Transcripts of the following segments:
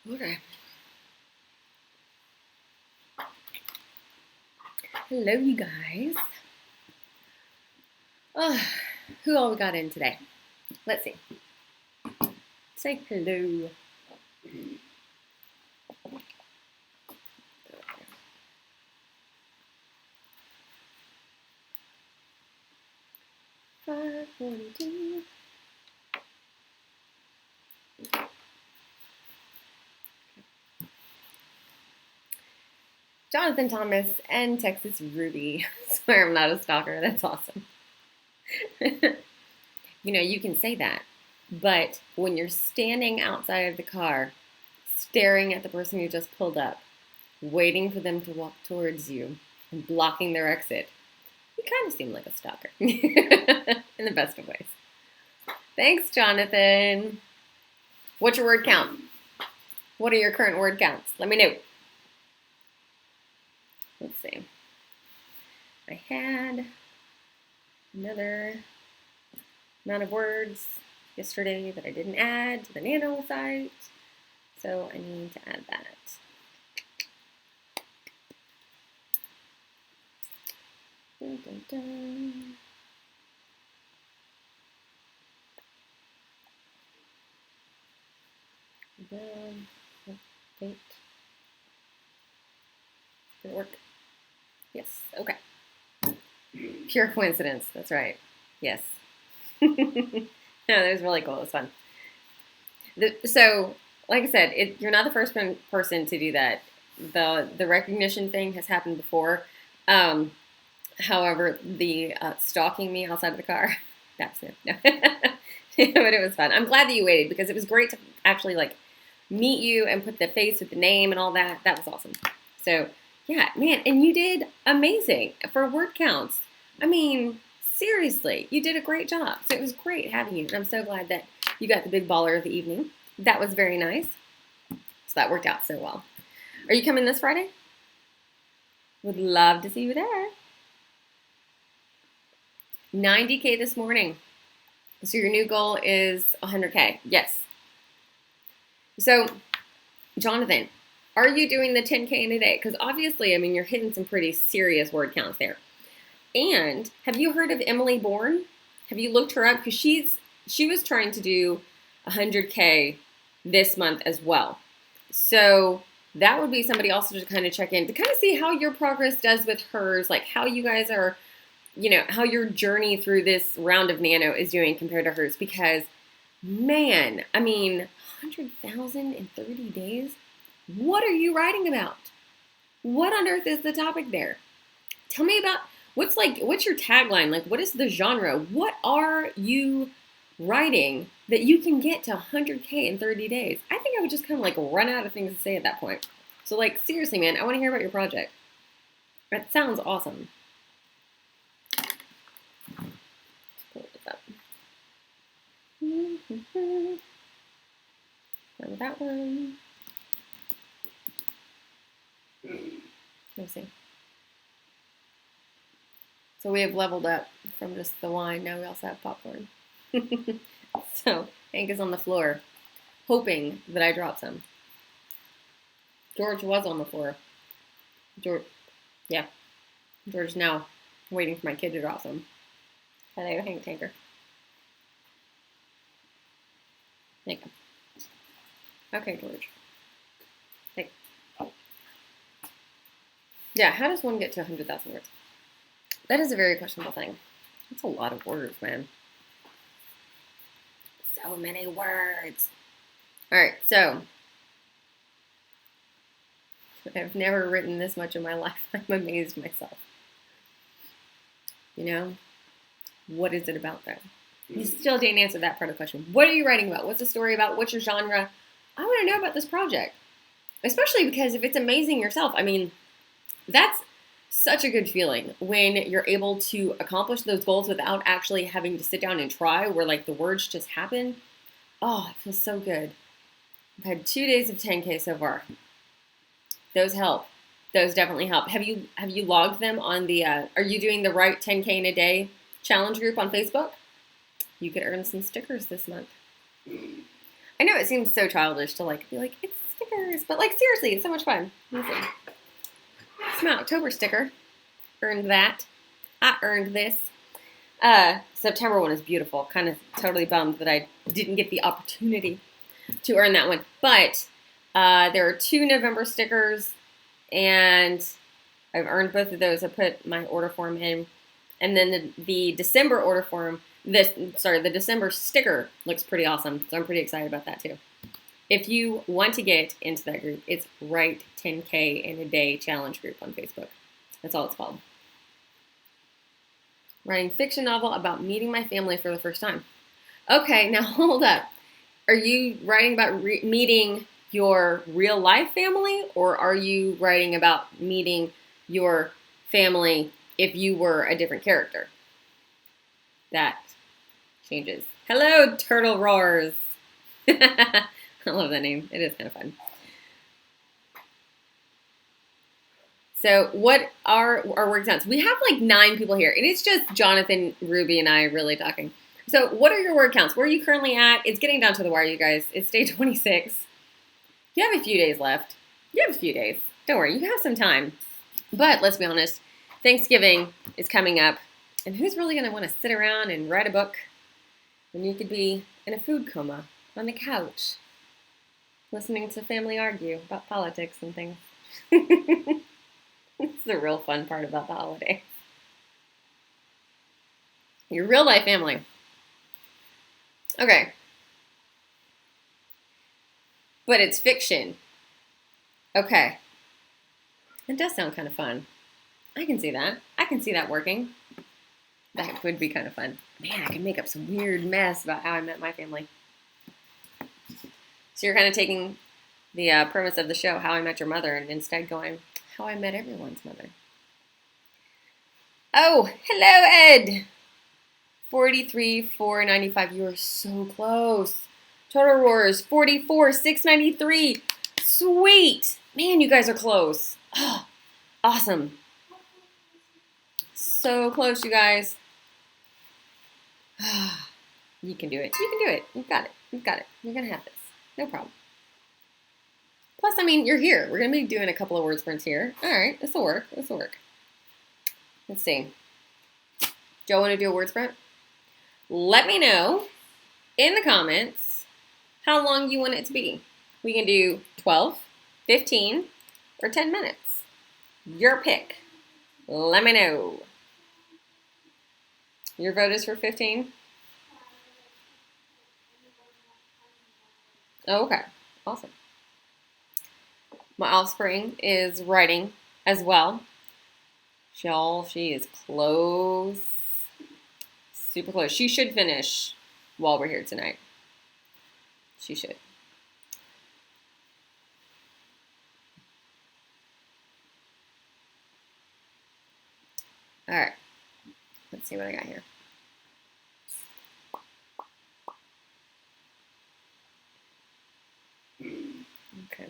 Okay. Hello, you guys. Oh, who all we got in today? Let's see. Say hello. Five, 42. Jonathan Thomas and Texas Ruby. Swear I'm not a stalker. That's awesome. You can say that, but when you're standing outside of the car, staring at the person who just pulled up, waiting for them to walk towards you, and blocking their exit, you kind of seem like a stalker. In the best of ways. Thanks, Jonathan. What's your word count? What are your current word counts? Let me know. Let's see. I had another amount of words yesterday that I didn't add to the Nano site, so I need to add that. Dun, dun, dun. Date. Did it work? Yes. Okay. Pure coincidence. That's right. Yes. No, that was really cool. It was fun. So, like I said, you're not the first person to do that. The recognition thing has happened before. However, the stalking me outside of the car, that's new. No. But it was fun. I'm glad that you waited because it was great to actually meet you and put the face with the name and all that. That was awesome. So yeah, man, and you did amazing for word counts. I mean, seriously, you did a great job. So it was great having you. And I'm so glad that you got the big baller of the evening. That was very nice. So that worked out so well. Are you coming this Friday? Would love to see you there. 90K this morning. So your new goal is 100K. Yes. So, Jonathan, are you doing the 10K in a day? Because obviously, I mean, you're hitting some pretty serious word counts there. And have you heard of Emily Bourne? Have you looked her up? Because she was trying to do 100K this month as well. So that would be somebody also to kind of check in, to kind of see how your progress does with hers, like how you guys are, how your journey through this round of Nano is doing compared to hers. Because, man, I mean, 100,000 in 30 days? What are you writing about? What on earth is the topic there? Tell me about, what's your tagline? Like, what is the genre? What are you writing that you can get to 100K in 30 days? I think I would just kind of run out of things to say at that point. So seriously, man, I want to hear about your project. That sounds awesome. Let's pull this up. Remember that one. Let me see. So we have leveled up from just the wine. Now we also have popcorn. So Hank is on the floor, hoping that I drop some. George was on the floor. George is now waiting for my kid to drop some. Hello, Hank Tanker. Thank you. Okay, George. Hey. Yeah, how does one get to 100,000 words? That is a very questionable thing. That's a lot of words, man. So many words. All right, so I've never written this much in my life. I'm amazed myself. What is it about though? You still didn't answer that part of the question. What are you writing about? What's the story about? What's your genre? I want to know about this project. Especially because if it's amazing yourself, I mean, that's such a good feeling when you're able to accomplish those goals without actually having to sit down and try, where the words just happen. Oh, it feels so good. I've had 2 days of 10K so far. Those help. Those definitely help. Have you logged them on the, are you doing the Write 10K in a Day challenge group on Facebook? You could earn some stickers this month. I know it seems so childish to be like, it's sticker stickers. But like seriously, it's so much fun. Let me see. It's my October sticker. Earned that. I earned this. September one is beautiful. Kind of totally bummed that I didn't get the opportunity to earn that one. But there are 2 November stickers, and I've earned both of those. I put my order form in. And then the December order form, the December sticker looks pretty awesome. So I'm pretty excited about that too. If you want to get into that group, it's Write 10K in a Day Challenge group on Facebook. That's all it's called. Writing fiction novel about meeting my family for the first time. Okay, now hold up. Are you writing about meeting your real life family, or are you writing about meeting your family if you were a different character? That changes. Hello, Turtle Roars. I love that name. It is kind of fun. So what are our work counts? We have like 9 people here, and it's just Jonathan, Ruby, and I really talking. So what are your word counts? Where are you currently at? It's getting down to the wire, you guys. It's day 26. You have a few days left. You have a few days. Don't worry, you have some time. But let's be honest, Thanksgiving is coming up, and who's really going to want to sit around and write a book when you could be in a food coma on the couch listening to family argue about politics and things? It's the real fun part about the holiday. Your real life family. Okay. But it's fiction. Okay. It does sound kind of fun. I can see that. I can see that working. That would be kind of fun. Man, I could make up some weird mess about how I met my family. So you're kind of taking the premise of the show, How I Met Your Mother, and instead going, How I Met Everyone's Mother. Oh, hello, Ed. 43,495. You are so close. Total Roars, 44,693. Sweet. Man, you guys are close. Oh, awesome. So close, you guys. You can do it. You can do it. You've got it. You've got it. You're going to have this. No problem. Plus, I mean, you're here. We're going to be doing a couple of word sprints here. All right. This will work. This will work. Let's see. Do y'all want to do a word sprint? Let me know in the comments how long you want it to be. We can do 12, 15, or 10 minutes. Your pick. Let me know. Your vote is for 15? Oh, okay. Awesome. My offspring is writing as well. She is close. Super close. She should finish while we're here tonight. She should. All right. Let's see what I got here. Okay.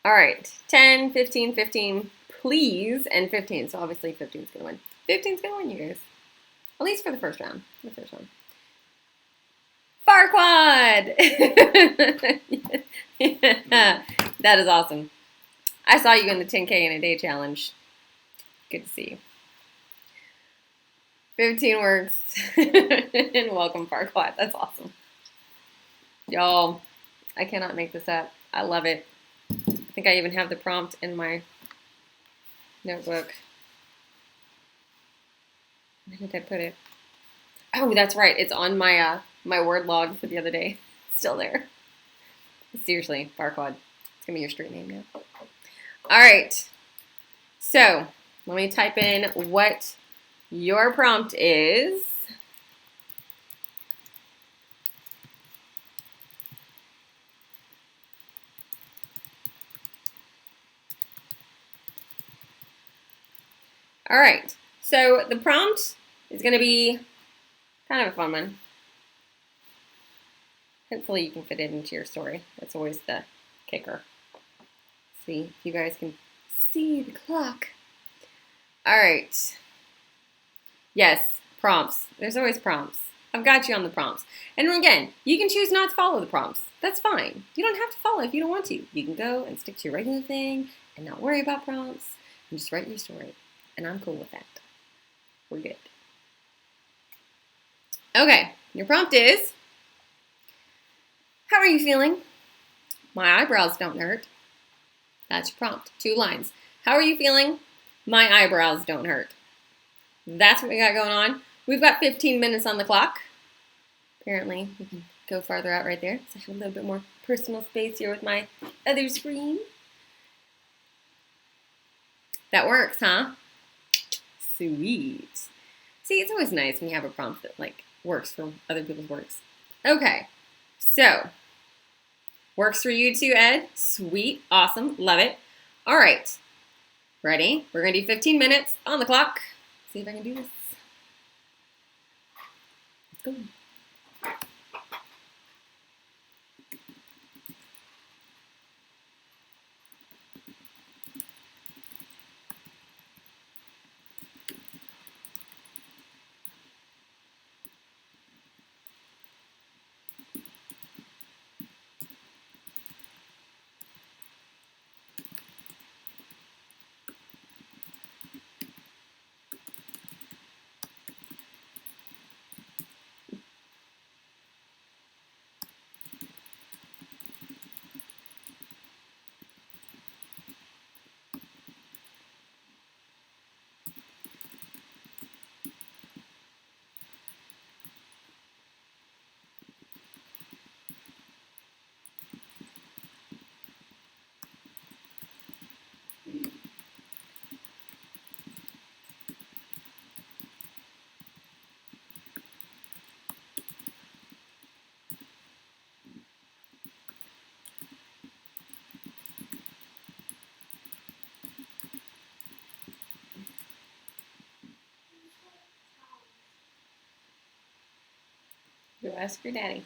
All right, 10, 15, 15, please, and 15. So obviously 15 is going to win. 15 is going to win, you guys. At least for the first round. For the first round. Farquad! Yeah, that is awesome. I saw you in the 10K in a Day challenge. Good to see you. 15 works. And welcome, Farquad. That's awesome. Y'all, I cannot make this up. I love it. I think I even have the prompt in my notebook. Where did I put it? Oh, that's right. It's on my my word log for the other day. It's still there. Seriously, Farquad. It's going to be your street name now. All right. So, let me type in what your prompt is. All right, so the prompt is going to be kind of a fun one. Hopefully you can fit it into your story. That's always the kicker. See if you guys can see the clock. All right. Yes, prompts. There's always prompts. I've got you on the prompts. And again, you can choose not to follow the prompts. That's fine. You don't have to follow if you don't want to. You can go and stick to your regular thing and not worry about prompts and just write your story. And I'm cool with that. We're good. Okay, your prompt is, how are you feeling? My eyebrows don't hurt. That's your prompt. 2 lines. How are you feeling? My eyebrows don't hurt. That's what we got going on. We've got 15 minutes on the clock. Apparently, we can go farther out right there. So I have a little bit more personal space here with my other screen. That works, huh? Sweet. See, it's always nice when you have a prompt that like works for other people's works. Okay, so works for you too, Ed? Sweet, awesome, love it. All right, ready? We're gonna do 15 minutes on the clock. See if I can do this. Let's go. Go ask your daddy.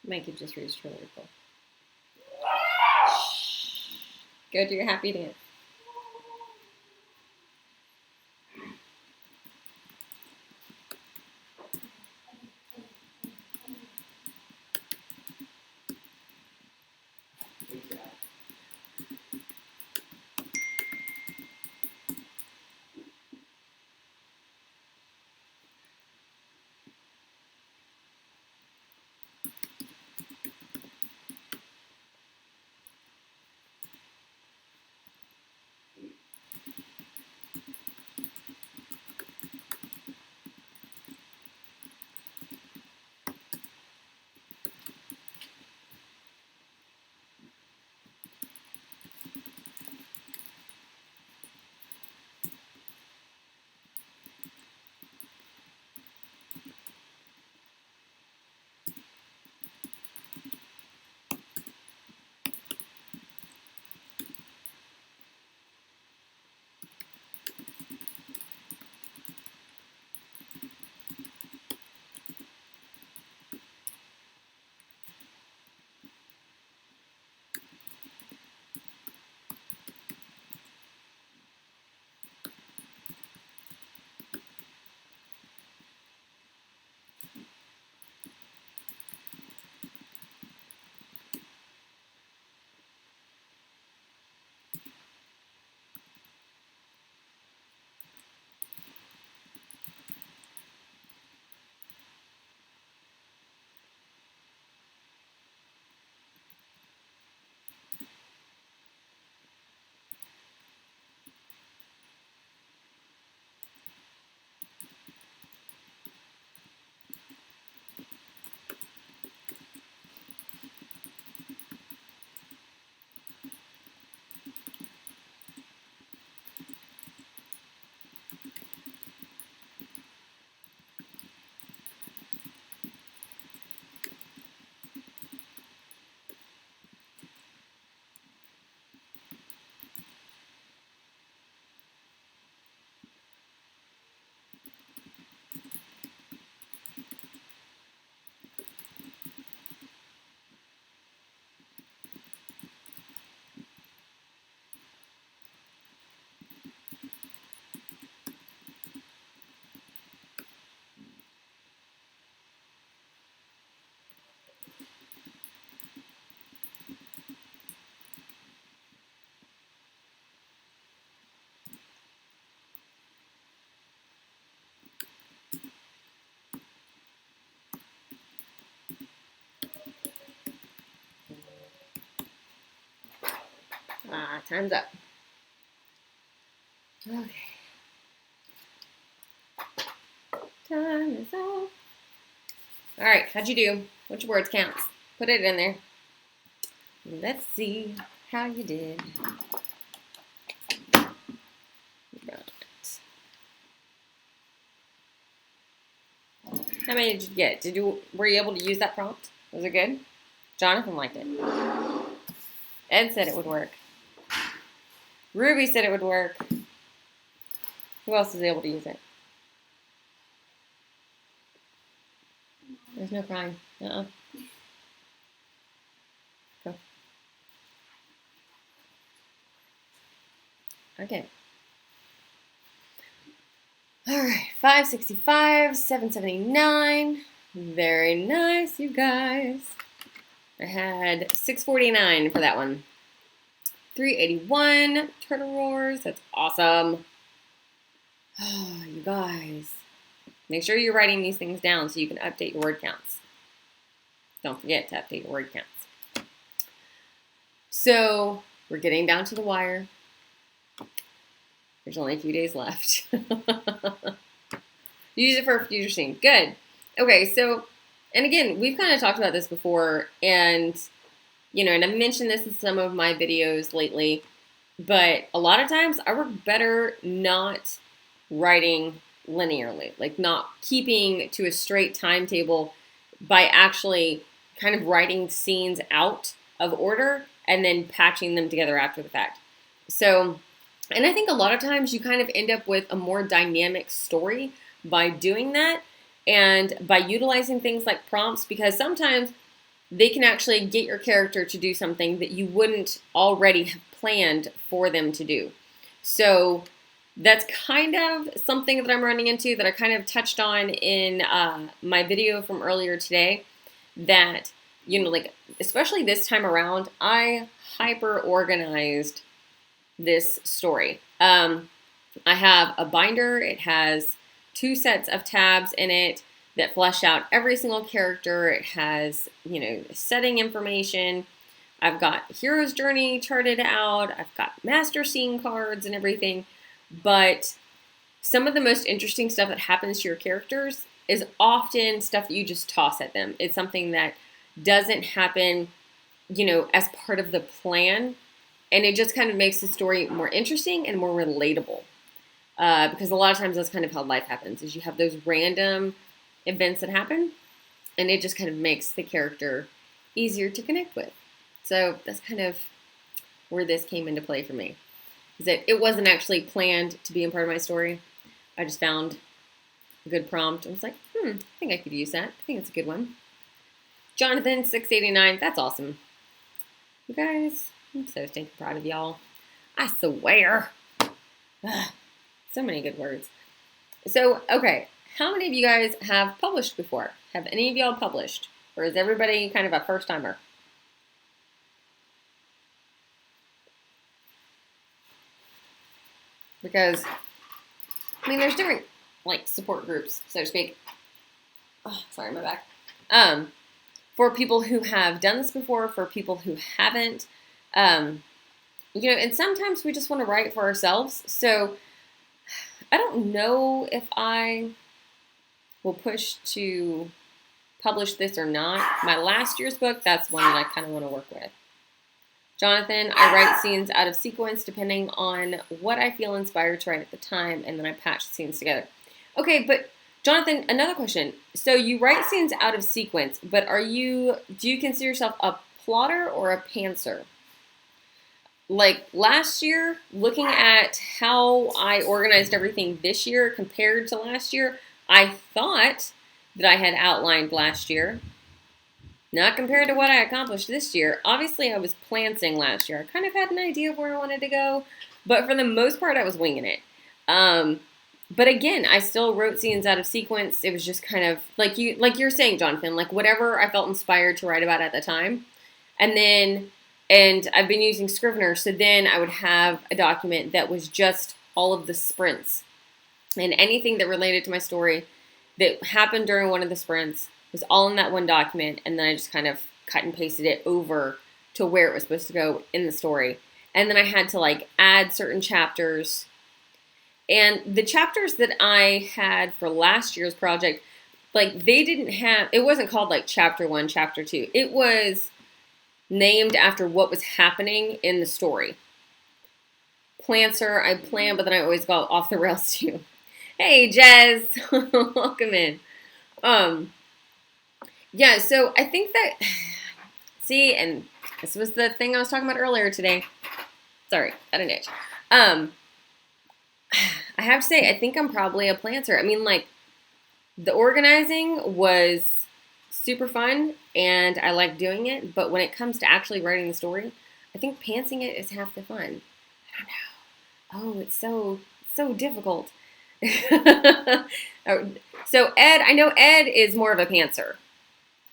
My kid just reached her little. Go do your happy dance. Time's up. Okay. Time is up. All right, how'd you do? Which words counts? Put it in there. Let's see how you did. Right. How many did you get? Were you able to use that prompt? Was it good? Jonathan liked it. Ed said it would work. Ruby said it would work. Who else is able to use it? There's no crying. Go. Okay. All right, 565, 779. Very nice, you guys. I had 649 for that one. 381 turtle roars. That's awesome. Oh, you guys. Make sure you're writing these things down so you can update your word counts. Don't forget to update your word counts. So we're getting down to the wire. There's only a few days left. Use it for a future scene. Good. Okay, so, and again, we've kind of talked about this before, and, you know, and I've mentioned this in some of my videos lately, but a lot of times I work better not writing linearly, like not keeping to a straight timetable by actually kind of writing scenes out of order and then patching them together after the fact. So, and I think a lot of times you kind of end up with a more dynamic story by doing that and by utilizing things like prompts, because sometimes they can actually get your character to do something that you wouldn't already have planned for them to do. So that's kind of something that I'm running into that I kind of touched on in my video from earlier today, that, you know, like, especially this time around, I hyper organized this story. I have a binder. It has 2 sets of tabs in it that flesh out every single character. It has, you know, setting information. I've got hero's journey charted out. I've got master scene cards and everything. But some of the most interesting stuff that happens to your characters is often stuff that you just toss at them. It's something that doesn't happen, you know, as part of the plan. And it just kind of makes the story more interesting and more relatable. Because a lot of times that's kind of how life happens, is you have those random events that happen, and it just kind of makes the character easier to connect with. So that's kind of where this came into play for me. Is that it wasn't actually planned to be a part of my story. I just found a good prompt. I was like, I think I could use that. I think it's a good one. Jonathan 689, that's awesome. You guys, I'm so stinking proud of y'all. I swear. Ugh, so many good words. So, okay, how many of you guys have published before? Have any of y'all published? Or is everybody kind of a first-timer? Because, I mean, there's different, like, support groups, so to speak. Oh, sorry, my back. For people who have done this before, for people who haven't. You know, and sometimes we just want to write for ourselves. So I don't know if I will push to publish this or not. My last year's book, that's one that I kind of want to work with. Jonathan, I write scenes out of sequence depending on what I feel inspired to write at the time, and then I patch the scenes together. Okay, but Jonathan, another question. So you write scenes out of sequence, but do you consider yourself a plotter or a pantser? Like last year, looking at how I organized everything this year compared to last year, I thought that I had outlined last year. Not compared to what I accomplished this year. Obviously, I was planting last year. I kind of had an idea of where I wanted to go, but for the most part, I was winging it. But again, I still wrote scenes out of sequence. It was just kind of like you're saying, Jonathan, like whatever I felt inspired to write about at the time. And I've been using Scrivener, so then I would have a document that was just all of the sprints. And anything that related to my story that happened during one of the sprints was all in that one document, and then I just kind of cut and pasted it over to where it was supposed to go in the story. And then I had to like add certain chapters. And the chapters that I had for last year's project, like they didn't have, it wasn't called like chapter 1, chapter 2. It was named after what was happening in the story. Planter, I plan, but then I always go off the rails too. Hey, Jez, welcome in. Yeah, so I think that, see, and this was the thing I was talking about earlier today. Sorry, got an itch. I have to say, I think I'm probably a planter. I mean, like, the organizing was super fun, and I like doing it, but when it comes to actually writing the story, I think pantsing it is half the fun. I don't know. Oh, it's so difficult. So Ed, I know Ed is more of a pantser.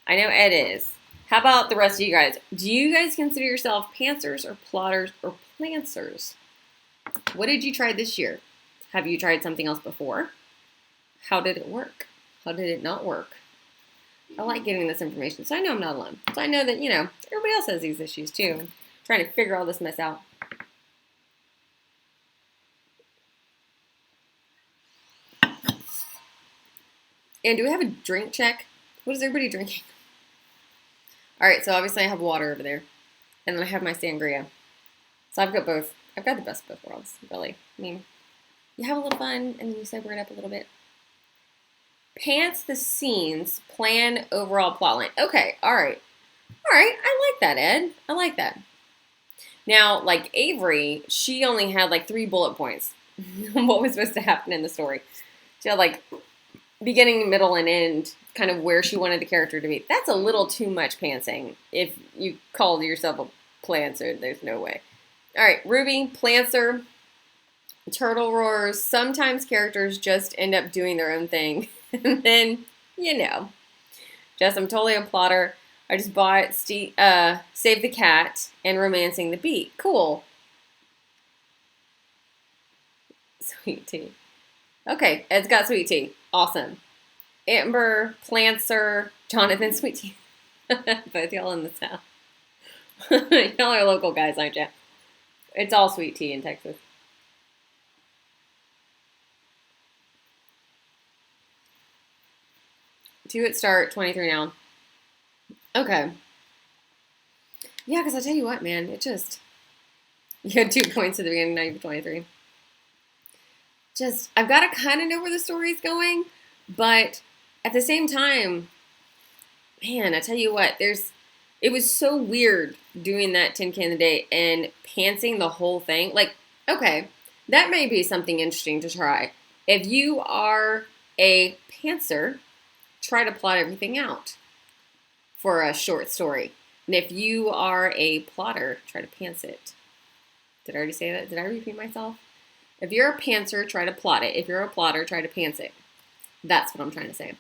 I know Ed is. How about the rest of you guys? Do you guys consider yourself pantsers or plotters or planters? What did you try this year? Have you tried something else before? How did it work? How did it not work? I like getting this information, so I know I'm not alone. So I know that, you know, everybody else has these issues too. I'm trying to figure all this mess out. And do we have a drink check? What is everybody drinking? All right, so obviously I have water over there. And then I have my sangria. So I've got both. I've got the best of both worlds, really. I mean, you have a little fun, and then you sober it up a little bit. Pants the scenes, plan overall plotline. Okay, all right. All right, I like that, Ed. I like that. Now, like Avery, she only had like 3 bullet points. What was supposed to happen in the story. She had like beginning, middle, and end, kind of where she wanted the character to be. That's a little too much pantsing. If you called yourself a plantser, there's no way. All right, Ruby, plantser, turtle roars. Sometimes characters just end up doing their own thing. And then, Jess, I'm totally a plotter. I just bought Save the Cat and Romancing the Beat. Cool. Sweet tea. Okay, Ed's got sweet tea. Awesome. Amber, Plantser, Jonathan, sweet tea. Both y'all in the South. Y'all are local guys, aren't you? It's all sweet tea in Texas. Two at start, 23 now. Okay. Yeah, because I tell you what, man, you had 2 points at the beginning, now you have 23. I've got to kind of know where the story's going, but at the same time, man, I tell you what, it was so weird doing that 10K in a day and pantsing the whole thing. Like, okay, that may be something interesting to try. If you are a pantser, try to plot everything out for a short story. And if you are a plotter, try to pants it. Did I already say that? Did I repeat myself? If you're a pantser, try to plot it. If you're a plotter, try to pants it. That's what I'm trying to say.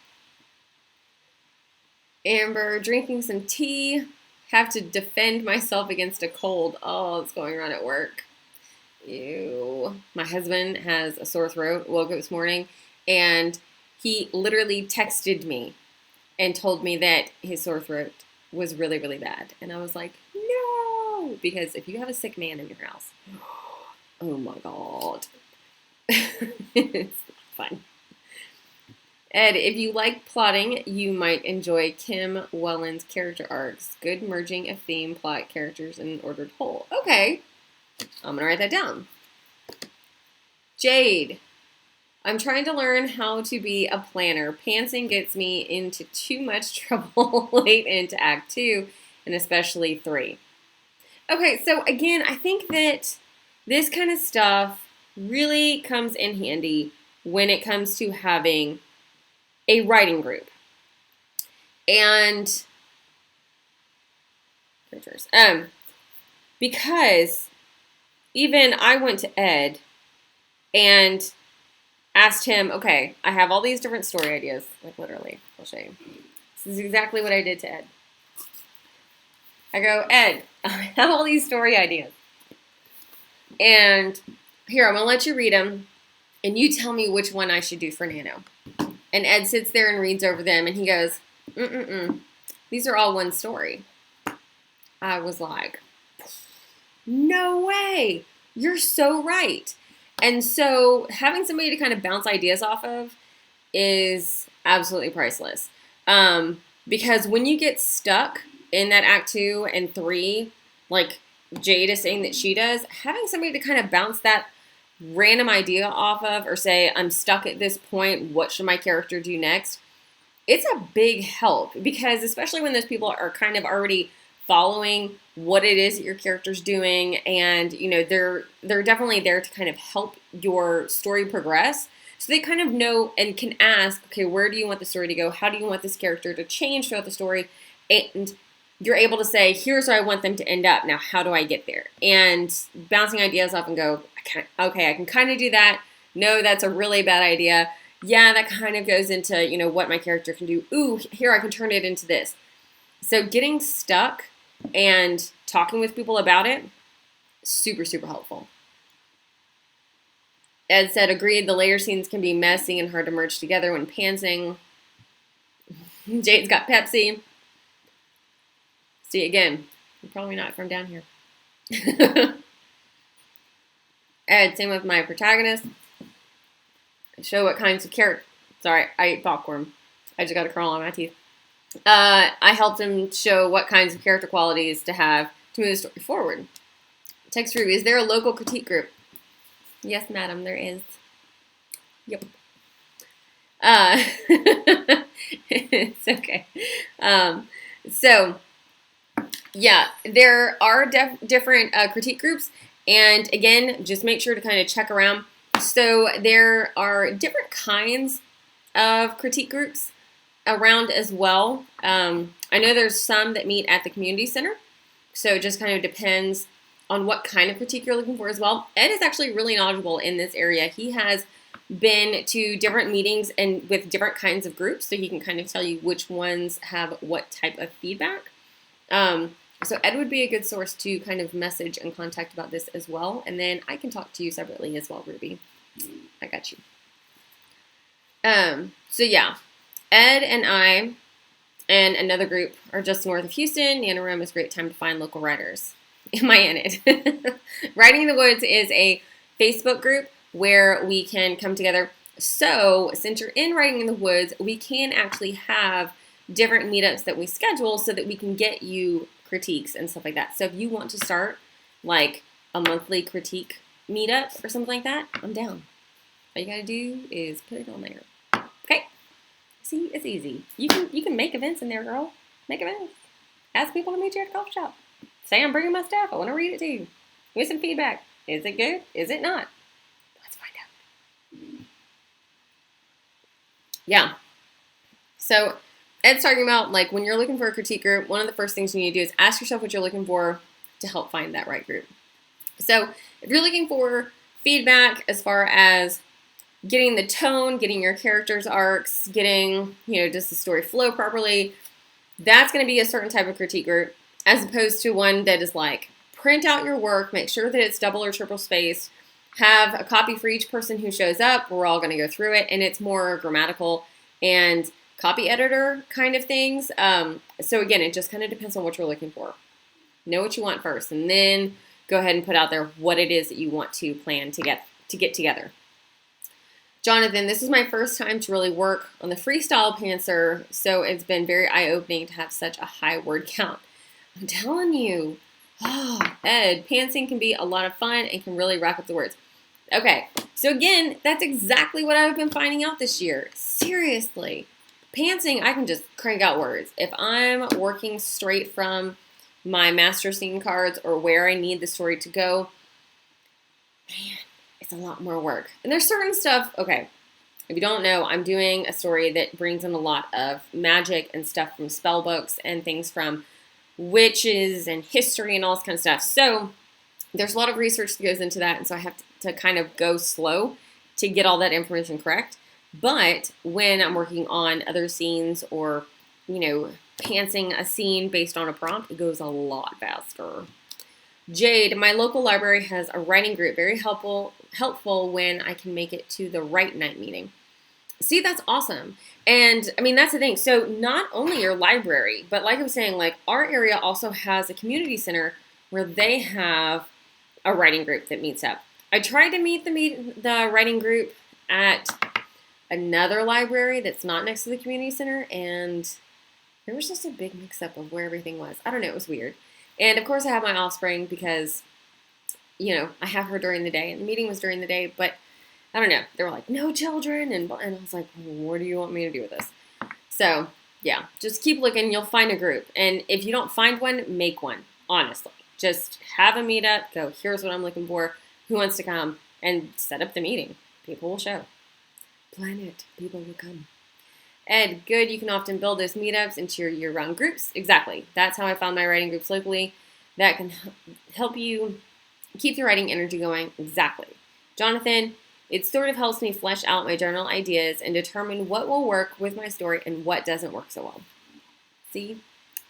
Amber, drinking some tea. Have to defend myself against a cold. Oh, it's going around at work. Ew. My husband has a sore throat. Woke up this morning and he literally texted me and told me that his sore throat was really, really bad. And I was like, no, because if you have a sick man in your house, oh my God. It's fun. Ed, if you like plotting, you might enjoy Kim Welland's character arcs. Good merging of theme, plot, characters, in an ordered whole. Okay. I'm going to write that down. Jade, I'm trying to learn how to be a planner. Pantsing gets me into too much trouble late into Act 2, and especially 3. Okay, so again, I think that this kind of stuff really comes in handy when it comes to having a writing group. And because even I went to Ed and asked him, okay, I have all these different story ideas, like literally, I'll show you. This is exactly what I did to Ed. I go, Ed, I have all these story ideas. And here, I'm going to let you read them, and you tell me which one I should do for Nano. And Ed sits there and reads over them, and he goes, these are all one story. I was like, no way. You're so right. And so having somebody to kind of bounce ideas off of is absolutely priceless. Because when you get stuck in that Act 2 and 3, like Jade is saying that she does, having somebody to kind of bounce that random idea off of or say, I'm stuck at this point, what should my character do next? It's a big help because especially when those people are kind of already following what it is that your character's doing and, they're definitely there to kind of help your story progress. So they kind of know and can ask, okay, where do you want the story to go? How do you want this character to change throughout the story? And you're able to say, here's where I want them to end up. Now, how do I get there? And bouncing ideas off and go, I can kind of do that. No, that's a really bad idea. Yeah, that kind of goes into, what my character can do. Ooh, here I can turn it into this. So getting stuck and talking with people about it, super, super helpful. Ed said, agreed, the later scenes can be messy and hard to merge together when pantsing. Jade's got Pepsi. See, again, you're probably not from down here. Ed, same with my protagonist. Show what kinds of character. Sorry, I ate popcorn. I just got a curl on my teeth. I helped him show what kinds of character qualities to have to move the story forward. Text Ruby, is there a local critique group? Yes, madam, there is. Yep. It's okay. So, yeah, there are different critique groups. And again, just make sure to kind of check around. So there are different kinds of critique groups around as well. I know there's some that meet at the community center, so it just kind of depends on what kind of critique you're looking for as well. Ed is actually really knowledgeable in this area. He has been to different meetings and with different kinds of groups, so he can kind of tell you which ones have what type of feedback. So Ed would be a good source to kind of message and contact about this as well. And then I can talk to you separately as well, Ruby. I got you. So yeah, Ed and I and another group are just north of Houston. NaNoWriMo is a great time to find local writers. Am I in it? Writing in the Woods is a Facebook group where we can come together. So since you're in Writing in the Woods, we can actually have different meetups that we schedule so that we can get you critiques and stuff like that. So if you want to start like a monthly critique meetup or something like that, I'm down. All you gotta do is put it on there. Okay. See, it's easy. You can make events in there, girl. Make events. Ask people to meet you at a coffee shop. Say I'm bringing my stuff. I want to read it to you. Give me some feedback. Is it good? Is it not? Let's find out. Yeah. So Ed's talking about, like, when you're looking for a critique group, one of the first things you need to do is ask yourself what you're looking for to help find that right group. So if you're looking for feedback as far as getting the tone, getting your characters' arcs, getting, does the story flow properly, that's going to be a certain type of critique group, as opposed to one that is like, print out your work, make sure that it's double or triple spaced, have a copy for each person who shows up, we're all going to go through it, and it's more grammatical and copy editor kind of things. So again, it just kind of depends on what you're looking for. Know what you want first, and then go ahead and put out there what it is that you want to plan to get together. Jonathan, this is my first time to really work on the freestyle pantser, so it's been very eye-opening to have such a high word count. I'm telling you, Ed, pantsing can be a lot of fun and can really rack up the words. Okay, so again, that's exactly what I've been finding out this year. Seriously. Pantsing, I can just crank out words. If I'm working straight from my master scene cards or where I need the story to go, man, it's a lot more work. And there's certain stuff, okay, if you don't know, I'm doing a story that brings in a lot of magic and stuff from spell books and things from witches and history and all this kind of stuff. So there's a lot of research that goes into that, and so I have to kind of go slow to get all that information correct. But when I'm working on other scenes or, pantsing a scene based on a prompt, it goes a lot faster. Jade, my local library has a writing group, very helpful when I can make it to the Write Night meeting. See, that's awesome. And I mean, that's the thing. So not only your library, but like I was saying, like our area also has a community center where they have a writing group that meets up. I tried to meet the writing group at another library that's not next to the community center, and there was just a big mix-up of where everything was. I don't know, it was weird. And of course I have my offspring because, I have her during the day, and the meeting was during the day, but I don't know. They were like, no children, and I was like, what do you want me to do with this? So, yeah, just keep looking. You'll find a group. And if you don't find one, make one, honestly. Just have a meetup, go, here's what I'm looking for, who wants to come, and set up the meeting. People will show. Plan it. People will come. Ed, good. You can often build those meetups into your year-round groups. Exactly. That's how I found my writing groups locally. That can help you keep the writing energy going. Exactly. Jonathan, it sort of helps me flesh out my journal ideas and determine what will work with my story and what doesn't work so well. See?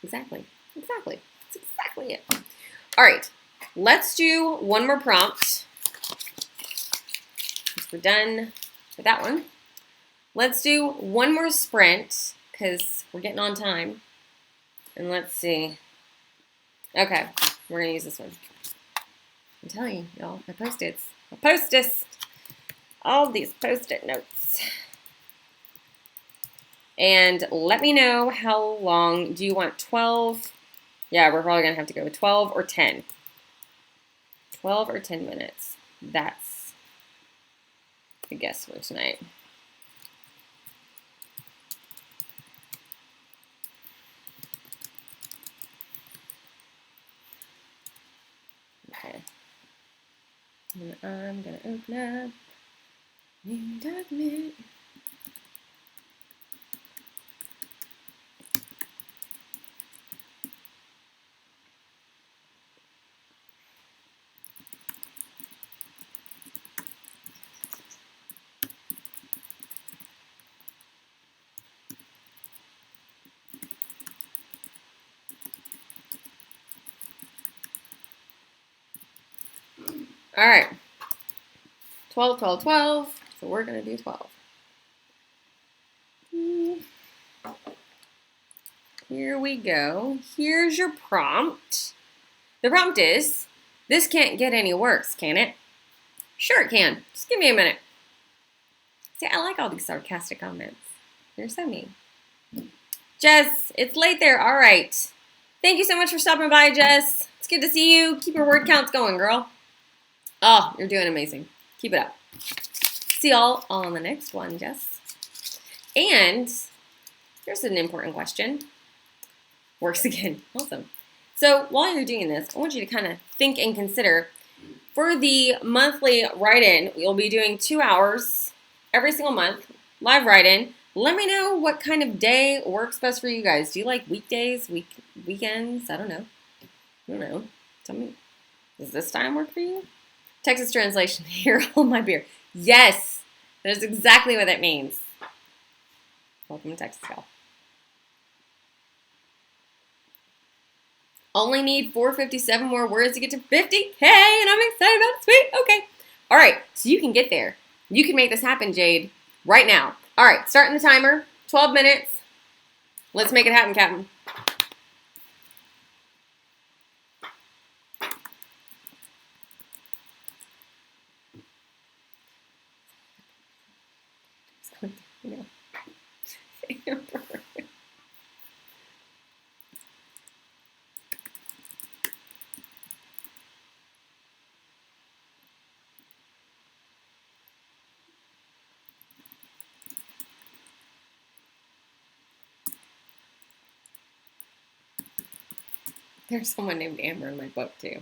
Exactly. Exactly. That's exactly it. All right. Let's do one more prompt. We're done with that one. Let's do one more sprint because we're getting on time. And let's see. Okay, we're going to use this one. I'm telling you, y'all, my Post-its. My Post-its. All these Post-it notes. And let me know how long. Do you want 12? Yeah, we're probably going to have to go with 12 or 10. 12 or 10 minutes. That's the guess for tonight. Okay. And I'm going to open up new document. All right. 12, 12, 12. So we're going to do 12. Here we go. Here's your prompt. The prompt is, this can't get any worse, can it? Sure it can. Just give me a minute. See, I like all these sarcastic comments. They're so mean. Jess, it's late there. All right. Thank you so much for stopping by, Jess. It's good to see you. Keep your word counts going, girl. Oh, you're doing amazing. Keep it up. See y'all on the next one, Jess. And here's an important question. Works again. Awesome. So while you're doing this, I want you to kind of think and consider, for the monthly write-in, we'll be doing 2 hours every single month, live write-in. Let me know what kind of day works best for you guys. Do you like weekdays, weekends? I don't know. Tell me, does this time work for you? Texas translation, here, hold my beer. Yes, that is exactly what that means. Welcome to Texas, y'all. Only need 457 more words to get to 50K, and I'm excited about it. Sweet. Okay. All right. So you can get there. You can make this happen, Jade, right now. All right. Starting the timer. 12 minutes. Let's make it happen, Captain. There's someone named Amber in my book, too.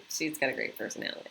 She's got a great personality.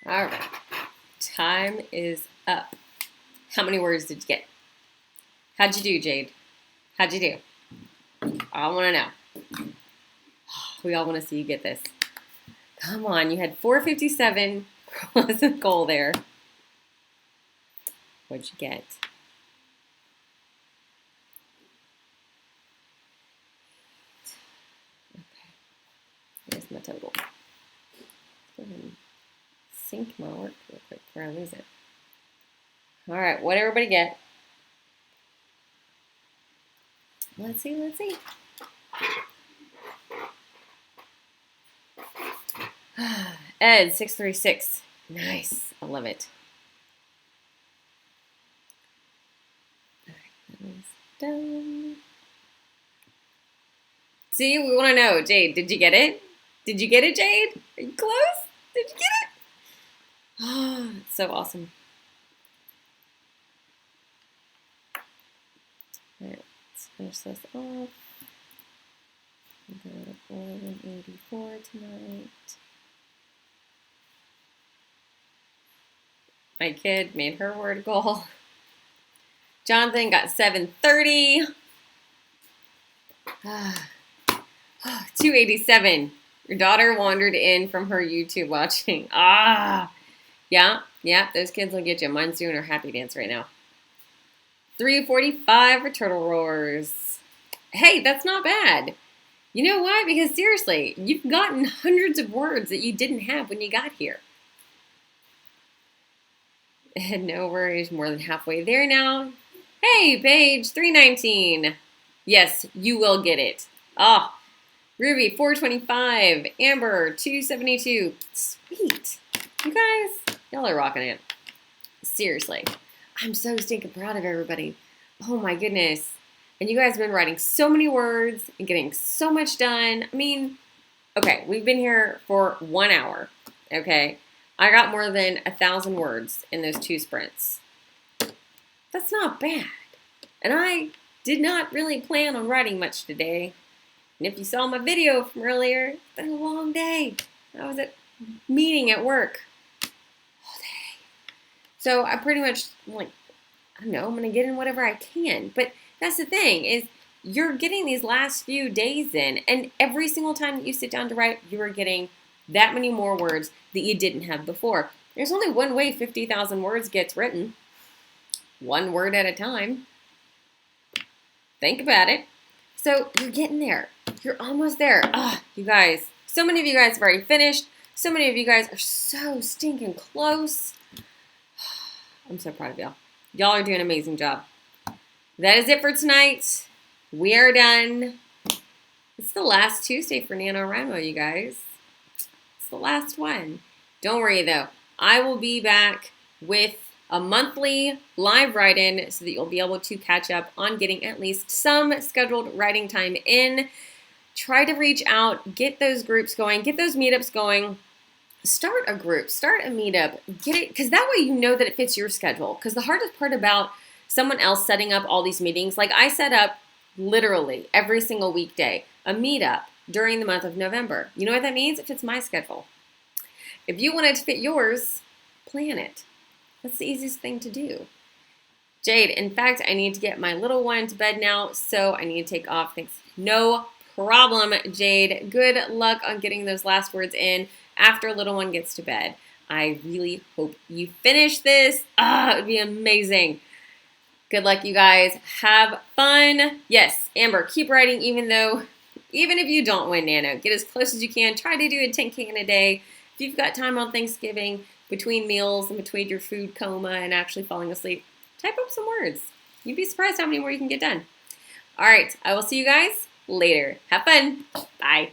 All right, time is up. How many words did you get? How'd you do, Jade? How'd you do? I want to know. We all want to see you get this. Come on, you had 457 was a goal there. What'd you get? Okay, here's my total. Go ahead and sync my work real quick before I lose it. All right, what'd everybody get? Let's see, let's see. Ed, 636. Nice. I love it. All right, that one's done. See, we want to know. Jade, did you get it? Did you get it, Jade? Are you close? Did you get it? Oh, it's so awesome. All right, let's finish this off. We got 1184 tonight. My kid made her word goal. Jonathan got 730. 287. Your daughter wandered in from her YouTube watching. Yeah, those kids will get you. Mine's doing her happy dance right now. 345 for Turtle Roars. Hey, that's not bad. You know why? Because seriously, you've gotten hundreds of words that you didn't have when you got here. And no worries, more than halfway there now. Hey, Paige, 319. Yes, you will get it. Ruby, 425. Amber, 272. Sweet. You guys, y'all are rocking it. Seriously. I'm so stinking proud of everybody. Oh my goodness. And you guys have been writing so many words and getting so much done. I mean, okay, we've been here for 1 hour, okay? I got more than 1,000 words in those 2 sprints. That's not bad. And I did not really plan on writing much today. And if you saw my video from earlier, it's been a long day. I was at a meeting at work all day. So I pretty much, like, I don't know, I'm going to get in whatever I can. But that's the thing, is you're getting these last few days in, and every single time that you sit down to write, you are getting that many more words that you didn't have before. There's only one way 50,000 words gets written. 1 word at a time. Think about it. So you're getting there. You're almost there. You guys. So many of you guys have already finished. So many of you guys are so stinking close. I'm so proud of y'all. Y'all are doing an amazing job. That is it for tonight. We are done. It's the last Tuesday for NaNoWriMo, you guys. It's the last one. Don't worry, though. I will be back with a monthly live write-in so that you'll be able to catch up on getting at least some scheduled writing time in. Try to reach out, get those groups going, get those meetups going. Start a group, start a meetup, get it, because that way you know that it fits your schedule. Because the hardest part about someone else setting up all these meetings, like I set up literally every single weekday, a meetup during the month of November. You know what that means? It fits my schedule. If you want it to fit yours, plan it. That's the easiest thing to do. Jade, in fact, I need to get my little one to bed now, so I need to take off. Thanks. No problem, Jade. Good luck on getting those last words in after little one gets to bed. I really hope you finish this. It would be amazing. Good luck, you guys. Have fun. Yes, Amber, keep writing even if you don't win Nano. Get as close as you can. Try to do a 10K in a day. If you've got time on Thanksgiving, between meals and between your food coma and actually falling asleep, type up some words. You'd be surprised how many more you can get done. All right, I will see you guys later. Have fun. Bye.